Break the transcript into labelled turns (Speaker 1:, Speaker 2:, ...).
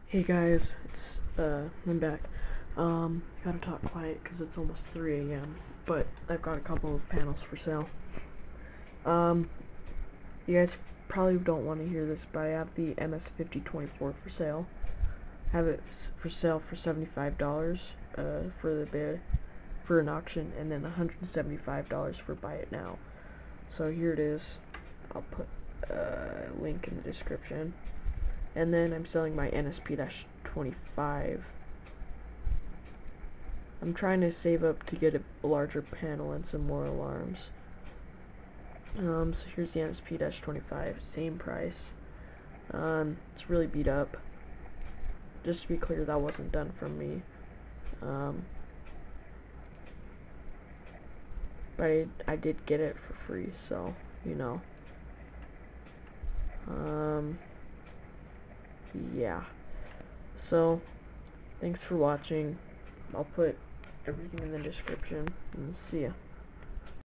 Speaker 1: Hey guys, I'm back. Gotta talk quiet because it's almost 3 a.m. But I've got a couple of panels for sale. Um, you guys probably don't want to hear this, but I have the MS5024 for sale. Have it for sale for $75 for the bid for an auction, and then $175 for buy it now. So here it is. I'll put a link in the description. And then I'm selling my NSP-25. I'm trying to save up to get a larger panel and some more alarms. So here's the NSP-25, same price. It's really beat up. Just to be clear, that wasn't done from me. But I did get it for free, so, you know. Yeah. So, thanks for watching. I'll put everything in the description, and see ya.